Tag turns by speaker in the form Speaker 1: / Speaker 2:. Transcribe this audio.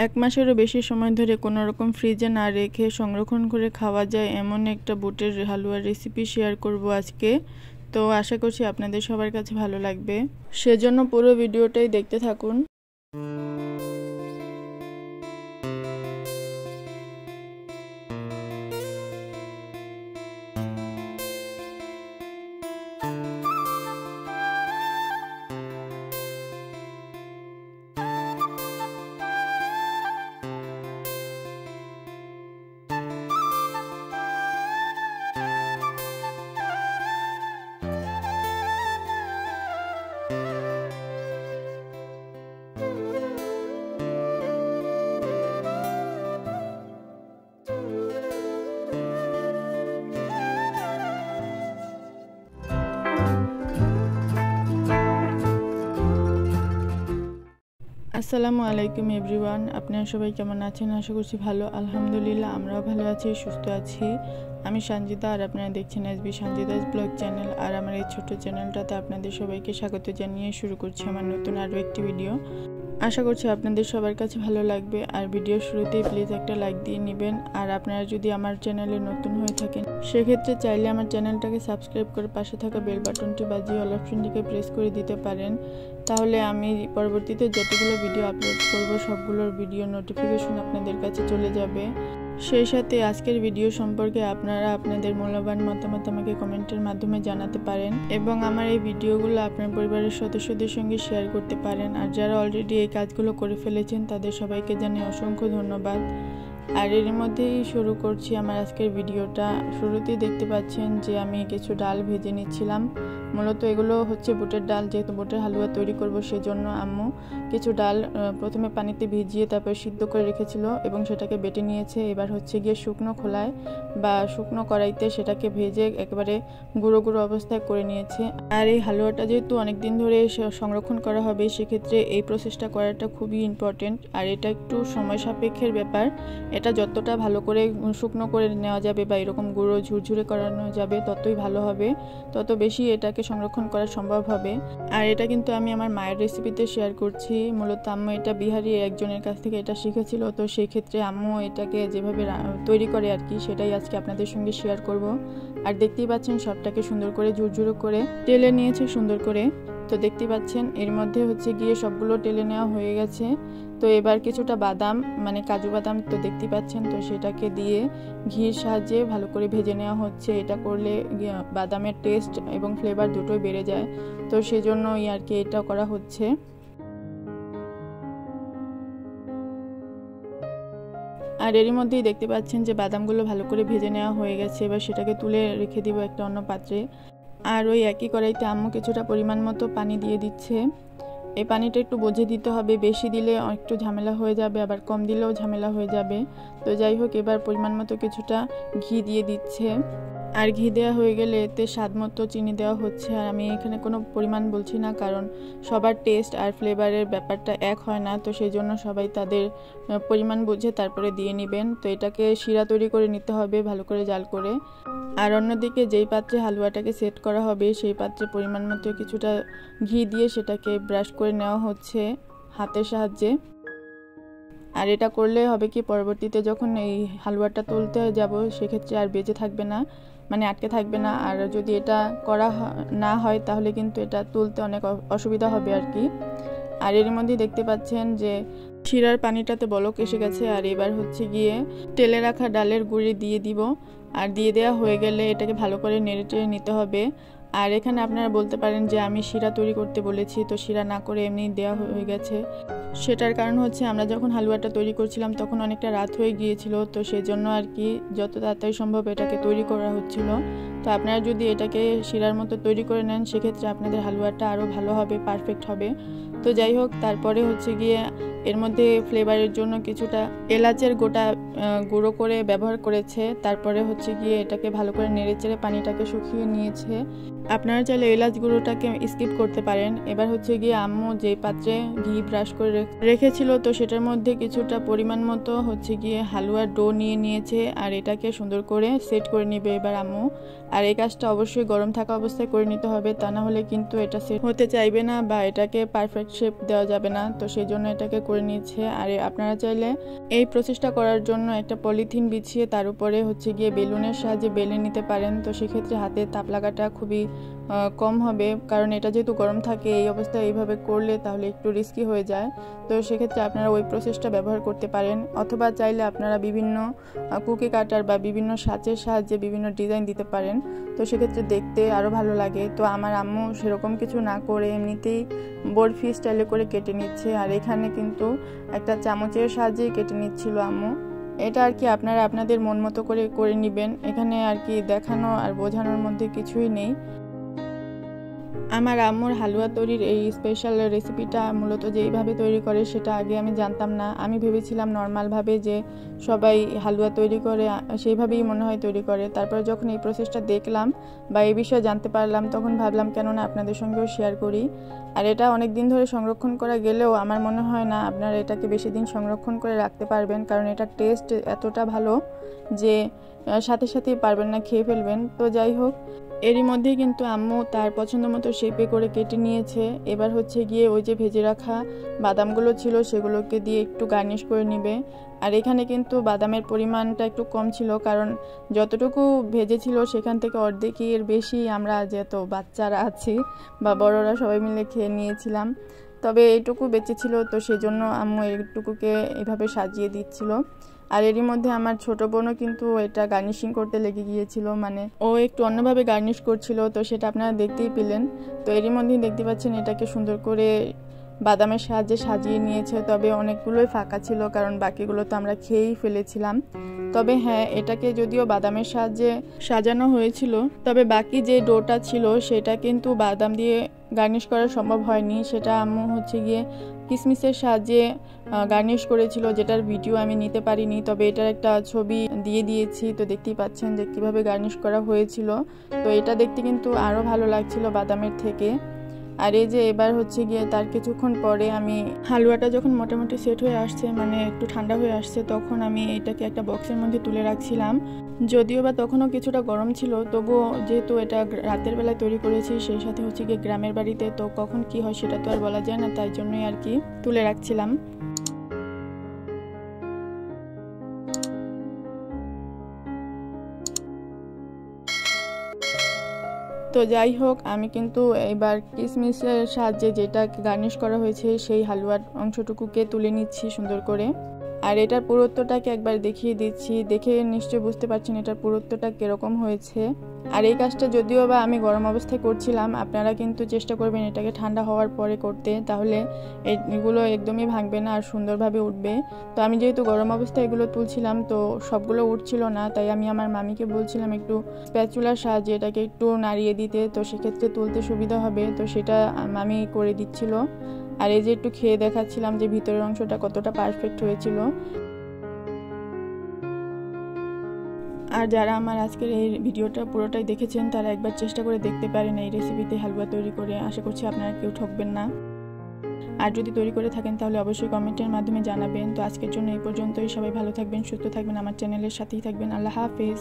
Speaker 1: এক মাসেরও বেশি সময় ধরে কোনো রকম ফ্রিজে না রেখে সংরক্ষণ করে খাওয়া যায় এমন একটা বুটের হালুয়ার রেসিপি শেয়ার করব আজকে। তো আশা করছি আপনাদের সবার কাছে ভালো লাগবে, সেজন্য পুরো ভিডিওটাই দেখতে থাকুন। আসসালামু আলাইকুম এভরিওয়ান, আপনারা সবাই কেমন আছেন? আশা করছি ভালো। আলহামদুলিল্লাহ আমরাও ভালো আছি, সুস্থ আছি। আমি সঞ্জিতা আর আপনারা দেখছেন এসবি সঞ্জিতাস ব্লগ চ্যানেল। আর আমার এই ছোট্ট চ্যানেলটাতে আপনাদের সবাইকে স্বাগত জানিয়ে শুরু করছি আমার নতুন আরও একটি ভিডিও। আশা করছি আপনাদের সবার কাছে ভালো লাগবে। আর ভিডিও শুরুতেই প্লিজ একটা লাইক দিয়ে নেবেন। আর আপনারা যদি আমার চ্যানেলে নতুন হয়ে থাকেন সেক্ষেত্রে চাইলে আমার চ্যানেলটাকে সাবস্ক্রাইব করে পাশে থাকা বেল বাটনটি বাজিয়ে অল অপশনটিকে প্রেস করে দিতে পারেন। তাহলে আমি পরবর্তীতে যতগুলো ভিডিও আপলোড করব সবগুলোর ভিডিও নোটিফিকেশন আপনাদের কাছে চলে যাবে। সেই সাথে আজকের ভিডিও সম্পর্কে আপনারা আপনাদের মূল্যবান মতামত আমাকে কমেন্টের মাধ্যমে জানাতে পারেন এবং আমার এই ভিডিওগুলো আপনার পরিবারের সদস্যদের সঙ্গে শেয়ার করতে পারেন। আর যারা অলরেডি এই কাজগুলো করে ফেলেছেন তাদের সবাইকে জানাই অসংখ্য ধন্যবাদ। আর এর মধ্যেই শুরু করছি আমার আজকের ভিডিওটা। শুরুতেই দেখতে পাচ্ছেন যে আমি কিছু ডাল ভেজে নিচ্ছিলাম। মূলত এগুলো হচ্ছে বুটের ডাল, যেহেতু বুটের হালুয়া তৈরি করব সেজন্য আম্মু কিছু ডাল প্রথমে পানিতে ভিজিয়ে তারপর সিদ্ধ করে রেখেছিল এবং সেটাকে বেটে নিয়েছে। এবার হচ্ছে গিয়ে শুকনো খোলায় বা শুকনো কড়াইতে সেটাকে ভেজে একেবারে গুঁড়ো গুঁড়ো অবস্থায় করে নিয়েছে। আর এই হালুয়াটা যেহেতু অনেক দিন ধরে সংরক্ষণ করা হবে সেক্ষেত্রে এই প্রসেসটা করাটা খুবই ইম্পর্টেন্ট। আর এটা একটু সময় সাপেক্ষের ব্যাপার। এটা যতটা ভালো করে শুকনো করে নেওয়া যাবে বা এরকম গুঁড়ো ঝুরঝুরে করানো যাবে ততই ভালো হবে, তত বেশি এটাকে সংরক্ষণ করা সম্ভব হবে। আর এটা কিন্তু আমি আমার মায়ের রেসিপিতে শেয়ার করছি। মূলত আম্মু এটা বিহারি একজনের কাছ থেকে এটা শিখেছিল, তো সেই ক্ষেত্রে আম্মু এটাকে যেভাবে তৈরি করে আর কি সেটাই আজকে আপনাদের সঙ্গে শেয়ার করব। আর দেখতেই পাচ্ছেন সবটাকে সুন্দর করে ঝুরঝুরো করে টেলে নিয়েছে সুন্দর করে। তো দেখতে পাচ্ছেন এর মধ্যে হচ্ছে গিয়ে সবগুলো টেলে নেওয়া হয়ে গেছে। তো এবার কিছুটা বাদাম মানে কাজু বাদাম তো দেখতে পাচ্ছেন, তো সেটাকে দিয়ে ঘির সাহায্যে ভালো করে ভেজে নেওয়া হচ্ছে। এটা করলে বাদামের টেস্ট এবং ফ্লেভার দুটোই বেড়ে যায়, তো সেজন্যই আর কি এটা করা হচ্ছে। আর এরই মধ্যেই দেখতে পাচ্ছেন যে বাদামগুলো ভালো করে ভেজে নেওয়া হয়ে গেছে। এবার সেটাকে তুলে রেখে দিব একটা অন্য পাত্রে। আর ওই একই কড়াইতে আম্মু কিছুটা পরিমাণ মতো পানি দিয়ে দিচ্ছে। এই পানিটা একটু বুঝে দিতে হবে, বেশি দিলে একটু ঝামেলা হয়ে যাবে, আবার কম দিলেও ঝামেলা হয়ে যাবে। তো যাই হোক, এবার পরিমাণ মতো কিছুটা ঘি দিয়ে দিচ্ছে। আর ঘি দেওয়া হয়ে গেলে এতে স্বাদ মতো চিনি দেওয়া হচ্ছে। আর আমি এখানে কোনো পরিমাণ বলছি না, কারণ সবার টেস্ট আর ফ্লেভারের ব্যাপারটা এক হয় না, তো সেই জন্য সবাই তাদের পরিমাণ বুঝে তারপরে দিয়ে নেবেন। তো এটাকে শিরা তৈরি করে নিতে হবে ভালো করে জাল করে। আর অন্যদিকে যেই পাত্রে হালুয়াটাকে সেট করা হবে সেই পাত্রে পরিমাণ মতো কিছুটা ঘি দিয়ে সেটাকে ব্রাশ করে নেওয়া হচ্ছে হাতের সাহায্যে। আর এটা করলে হবে কি, পরবর্তীতে যখন এই হালুয়াটা তুলতে যাব সেক্ষেত্রে আর বেঁচে থাকবে না, মানে আটকে থাকবে না। আর যদি এটা করা না হয় তাহলে কিন্তু এটা তুলতে অনেক অসুবিধা হবে আর কি। আর এর মধ্যে দেখতে পাচ্ছেন যে শিরার পানিটাতে বলক এসে গেছে। আর এবার হচ্ছে গিয়ে তেলে রাখা ডালের গুঁড়ি দিয়ে দিব। আর দিয়ে দেওয়া হয়ে গেলে এটাকে ভালো করে নেড়ে টেড়ে নিতে হবে। আর এখানে আপনারা বলতে পারেন যে আমি শিরা তৈরি করতে বলেছি, তো শিরা না করে এমনি দেওয়া হয়ে গেছে। সেটার কারণ হচ্ছে আমরা যখন হালুয়াটা তৈরি করছিলাম তখন অনেকটা রাত হয়ে গিয়েছিল, তো সেজন্য আর কি যত তাড়াতাড়ি সম্ভব এটাকে তৈরি করা হচ্ছিল। তো আপনারা যদি এটাকে শিরার মতো তৈরি করে নেন সেক্ষেত্রে আপনাদের হালুয়াটা আরও ভালো হবে, পারফেক্ট হবে। তো যাই হোক, তারপরে হচ্ছে গিয়ে এর মধ্যে ফ্লেভারের জন্য কিছুটা এলাচের গোটা গুঁড়ো করে ব্যবহার করেছে। তারপরে হচ্ছে গিয়ে এটাকে ভালো করে নেড়েচেড়ে পানিটাকে শুকিয়ে নিয়েছে। আপনারা চাইলে এলাচ গুঁড়োটাকে স্কিপ করতে পারেন। এবার হচ্ছে গিয়ে আম্মু যে পাত্রে ঘি ব্রাশ করে রেখেছিল তো সেটার মধ্যে কিছুটা পরিমাণ মতো হচ্ছে গিয়ে হালুয়ার ডো নিয়েছে আর এটাকে সুন্দর করে সেট করে নেবে এবার আম্মু। আর এই কাজটা অবশ্যই গরম থাকা অবস্থায় করে নিতে হবে, তা না হলে কিন্তু এটা সেট হতে চাইবে না বা এটাকে পারফেক্ট শেপ দেওয়া যাবে না। তো সেই জন্য এটাকে করে নিয়েছে। আর আপনারা চাইলে এই প্রসেসটা করার জন্য একটা পলিথিন বিছিয়ে তার উপরে হচ্ছে গিয়ে বেলুনের সাহায্যে বেলে নিতে পারেন। তো সেক্ষেত্রে হাতে তাপ লাগাটা খুবই কম হবে, কারণ এটা যেহেতু গরম থাকে এই অবস্থায় এইভাবে করলে তাহলে একটু রিস্কি হয়ে যায়। তো সেক্ষেত্রে আপনারা ওই প্রসেসটা ব্যবহার করতে পারেন, অথবা চাইলে আপনারা বিভিন্ন কুকি কাটার বা বিভিন্ন সাঁচের সাহায্যে বিভিন্ন ডিজাইন দিতে পারেন। তো সেক্ষেত্রে দেখতে আরও ভালো লাগে। তো আমার আম্মু সেরকম কিছু না করে এমনিতেই বরফি স্টাইলে করে কেটে নিচ্ছে। আর এখানে কিন্তু একটা চামচের সাহায্যেই কেটে নিচ্ছিল আম্মু। এটা আর কি আপনারা আপনাদের মন মতো করে নেবেন, এখানে আর কি দেখানো আর বোঝানোর মধ্যে কিছুই নেই। আমার আম্মুর হালুয়া তৈরির এই স্পেশাল রেসিপিটা মূলত যেইভাবে তৈরি করে সেটা আগে আমি জানতাম না। আমি ভেবেছিলাম নর্মালভাবে যে সবাই হালুয়া তৈরি করে সেইভাবেই মনে হয় তৈরি করে। তারপর যখন এই প্রসেসটা দেখলাম বা এই বিষয়ে জানতে পারলাম তখন ভাবলাম কেননা আপনাদের সঙ্গেও শেয়ার করি। আর এটা অনেক দিন ধরে সংরক্ষণ করা গেলেও আমার মনে হয় না আপনারা এটাকে বেশি দিন সংরক্ষণ করে রাখতে পারবেন, কারণ এটার টেস্ট এতটা ভালো যে সাথে সাথেই পারবেন না, খেয়ে ফেলবেন। তো যাই হোক, এরই মধ্যেই কিন্তু আম্মু তার পছন্দ মতো শেপে করে কেটে নিয়েছে। এবার হচ্ছে গিয়ে ওই যে ভেজে রাখা বাদামগুলো ছিল সেগুলোকে দিয়ে একটু গার্নিশ করে নেবে। আর এখানে কিন্তু বাদামের পরিমাণটা একটু কম ছিল, কারণ যতটুকু ভেজেছিল সেখান থেকে অর্ধেকই এর বেশি আমরা যেহেতু বাচ্চারা আছি বা বড়রা সবাই মিলে খেয়ে নিয়েছিলাম। তবে এইটুকু বেঁচে ছিল, তো সেজন্য আম্মু এইটুকুকে এভাবে সাজিয়ে দিচ্ছিল। আর এরই মধ্যে আমার ছোট বোনও কিন্তু এটা গার্নিশিং করতে লেগে গিয়েছিল, মানে ও একটু অন্যভাবে গার্নিশ করছিল, তো সেটা আপনারা দেখতেই পেলেন। তো এরই মধ্যেই দেখতে পাচ্ছেন এটাকে সুন্দর করে বাদামের সাহায্যে সাজিয়ে নিয়েছে। তবে অনেকগুলোই ফাঁকা ছিল, কারণ বাকিগুলো তো আমরা খেয়েই ফেলেছিলাম। তবে হ্যাঁ, এটাকে যদিও বাদামের সাহায্যে সাজানো হয়েছিল, তবে বাকি যে ডোটা ছিল সেটা কিন্তু বাদাম দিয়ে গার্নিশ করা সম্ভব হয়নি। সেটা আম্মু হচ্ছে গিয়ে কিসমিসের সাহায্যে গার্নিশ করেছিল, যেটার ভিডিও আমি নিতে পারিনি, তবে এটার একটা ছবি দিয়ে দিয়েছি। তো দেখতেই পাচ্ছেন যে কীভাবে গার্নিশ করা হয়েছিল। তো এটা দেখতে কিন্তু আরও ভালো লাগছিল বাদামের থেকে। আর এই যে এবার হচ্ছে গিয়ে তার কিছুক্ষণ পরে আমি হালুয়াটা যখন মোটামুটি সেট হয়ে আসছে, মানে একটু ঠান্ডা হয়ে আসছে, তখন আমি এটাকে একটা বক্সের মধ্যে তুলে রাখছিলাম। যদিও বা তখনও কিছুটা গরম ছিল, তবুও যেহেতু এটা রাতের বেলায় তৈরি করেছি, সেই সাথে হচ্ছে গিয়ে গ্রামের বাড়িতে, তো কখন কি হয় সেটা তো আর বলা যায় না, তাই জন্যই আর কি তুলে রাখছিলাম। তো যাই হোক, আমি কিন্তু এবার কিসমিসের সাহায্যে যেটা গার্নিশ করা হয়েছে সেই হালুয়ার অংশটুকুকে তুলে নিচ্ছি সুন্দর করে। আর এটার পুরুত্বটাকে একবার দেখিয়ে দিচ্ছি, দেখে নিশ্চয়ই বুঝতে পারছেন এটার পুরুত্বটা কীরকম হয়েছে। আর এই কাজটা যদিও বা আমি গরম অবস্থায় করছিলাম, আপনারা কিন্তু চেষ্টা করবেন এটাকে ঠান্ডা হওয়ার পরে করতে, তাহলে এগুলো একদমই ভাঙবে না আর সুন্দরভাবে উঠবে। তো আমি যেহেতু গরম অবস্থায় এগুলো তুলছিলাম, তো সবগুলো উঠছিল না, তাই আমি আমার মামিকে বলছিলাম একটু স্প্যাচুলার সাহায্যে এটাকে একটু নাড়িয়ে দিতে, তো সেক্ষেত্রে তুলতে সুবিধা হবে। তো সেটা মামি করে দিচ্ছিল। আর এই যে একটু খেয়ে দেখাচ্ছিলাম যে ভিতরের অংশটা কতটা পারফেক্ট হয়েছিল। আর যারা আমার আজকের এই ভিডিওটা পুরোটাই দেখেছেন তারা একবার চেষ্টা করে দেখতে পারেন এই রেসিপিতে হালুয়া তৈরি করে। আশা করছি আপনারা কেউ ঠকবেন না। আর যদি তৈরি করে থাকেন তাহলে অবশ্যই কমেন্টের মাধ্যমে জানাবেন। তো আজকের জন্য এই পর্যন্তই। সবাই ভালো থাকবেন, সুস্থ থাকবেন, আমার চ্যানেলের সাথেই থাকবেন। আল্লাহ হাফেজ।